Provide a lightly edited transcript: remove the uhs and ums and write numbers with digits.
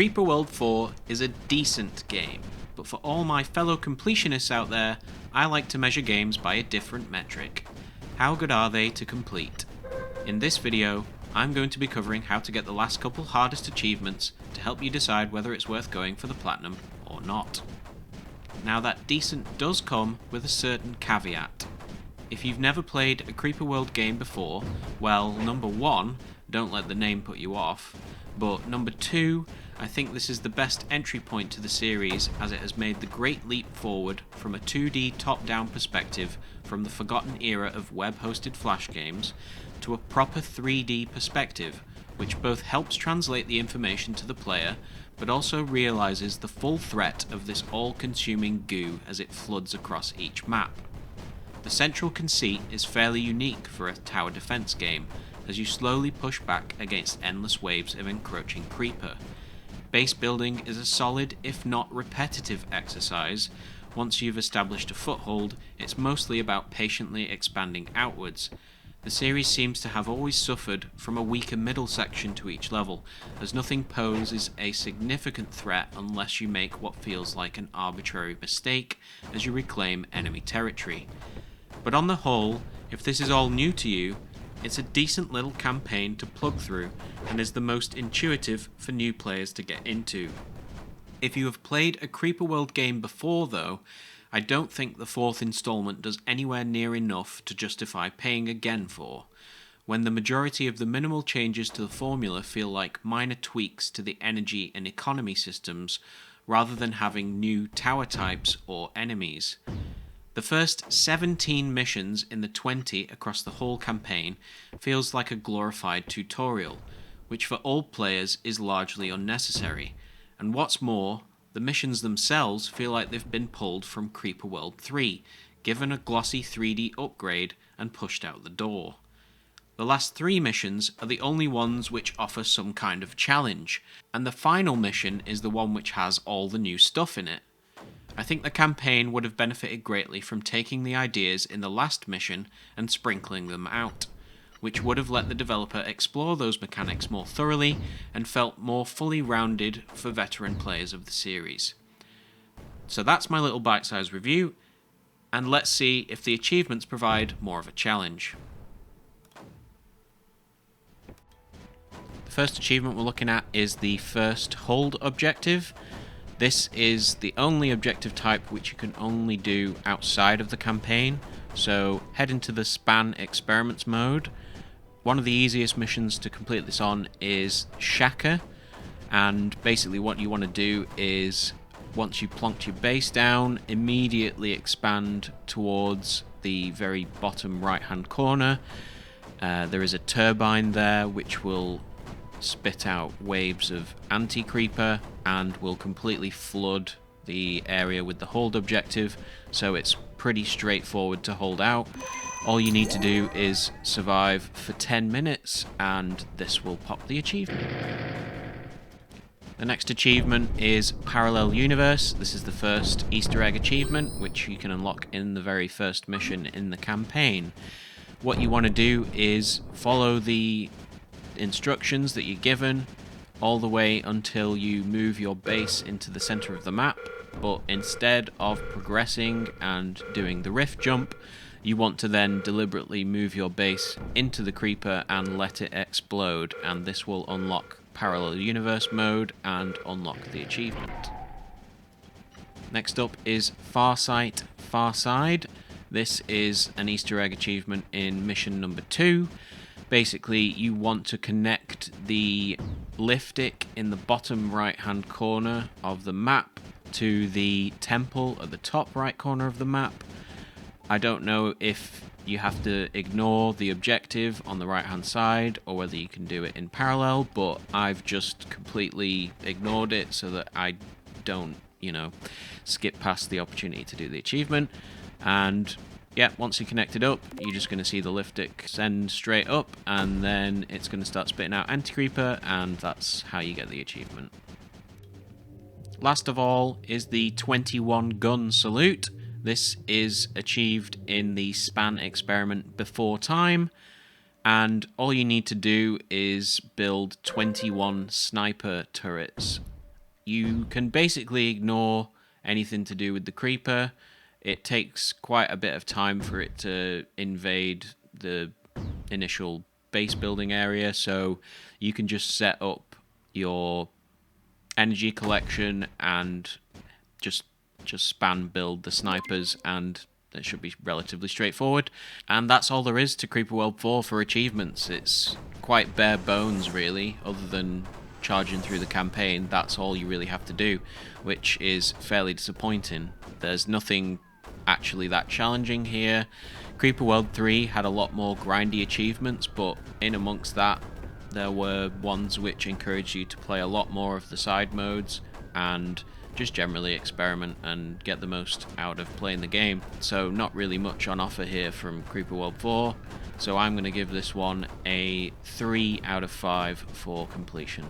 Creeper World 4 is a decent game, but for all my fellow completionists out there, I like to measure games by a different metric. How good are they to complete? In this video, I'm going to be covering how to get the last couple hardest achievements to help you decide whether it's worth going for the platinum or not. Now that decent does come with a certain caveat. If you've never played a Creeper World game before, well, number one, don't let the name put you off, but number two, I think this is the best entry point to the series as it has made the great leap forward from a 2D top-down perspective from the forgotten era of web-hosted flash games to a proper 3D perspective, which both helps translate the information to the player, but also realizes the full threat of this all-consuming goo as it floods across each map. The central conceit is fairly unique for a tower defense game, as you slowly push back against endless waves of encroaching creeper. Base building is a solid, if not repetitive, exercise. Once you've established a foothold, it's mostly about patiently expanding outwards. The series seems to have always suffered from a weaker middle section to each level, as nothing poses a significant threat unless you make what feels like an arbitrary mistake as you reclaim enemy territory. But on the whole, if this is all new to you, it's a decent little campaign to plug through and is the most intuitive for new players to get into. If you have played a Creeper World game before though, I don't think the fourth installment does anywhere near enough to justify paying again for, when the majority of the minimal changes to the formula feel like minor tweaks to the energy and economy systems rather than having new tower types or enemies. The first 17 missions in the 20 across the whole campaign feels like a glorified tutorial, which for old players is largely unnecessary, and what's more, the missions themselves feel like they've been pulled from Creeper World 3, given a glossy 3D upgrade and pushed out the door. The last 3 missions are the only ones which offer some kind of challenge, and the final mission is the one which has all the new stuff in it. I think the campaign would have benefited greatly from taking the ideas in the last mission and sprinkling them out, which would have let the developer explore those mechanics more thoroughly and felt more fully rounded for veteran players of the series. So that's my little bite-sized review, and let's see if the achievements provide more of a challenge. The first achievement we're looking at is the first hold objective. This is the only objective type which you can only do outside of the campaign, so head into the span experiments mode. One of the easiest missions to complete this on is Shaka, and basically what you want to do is, once you plonked your base down, immediately expand towards the very bottom right hand corner. There is a turbine there which will spit out waves of anti-creeper and will completely flood the area with the hold objective, so it's pretty straightforward to hold out. All you need to do is survive for 10 minutes and this will pop the achievement. The next achievement is Parallel Universe. This is the first Easter egg achievement which you can unlock in the very first mission in the campaign. What you want to do is follow the instructions that you're given all the way until you move your base into the center of the map, but instead of progressing and doing the rift jump, you want to then deliberately move your base into the creeper and let it explode, and this will unlock Parallel Universe mode and unlock the achievement. Next up is Farsite Farside. This is an Easter egg achievement in mission number 2. Basically, you want to connect the liftic in the bottom right-hand corner of the map to the temple at the top right corner of the map. I don't know if you have to ignore the objective on the right-hand side or whether you can do it in parallel, but I've just completely ignored it so that I don't, skip past the opportunity to do the achievement. And yeah, once you connect it up, you're just going to see the liftic send straight up, and then it's going to start spitting out anti-creeper, and that's how you get the achievement. Last of all is the 21 gun salute. This is achieved in the span experiment before time, and all you need to do is build 21 sniper turrets You can basically ignore anything to do with the creeper. It takes quite a bit of time for it to invade the initial base building area, so you can just set up your energy collection and just spam build the snipers, and it should be relatively straightforward. And that's all there is to Creeper World 4 for achievements. It's quite bare bones, really, other than charging through the campaign. That's all you really have to do, which is fairly disappointing. There's nothing actually that challenging here. Creeper World 3 had a lot more grindy achievements, but in amongst that, there were ones which encouraged you to play a lot more of the side modes and just generally experiment and get the most out of playing the game. So not really much on offer here from Creeper World 4, so I'm going to give this one a 3 out of 5 for completion.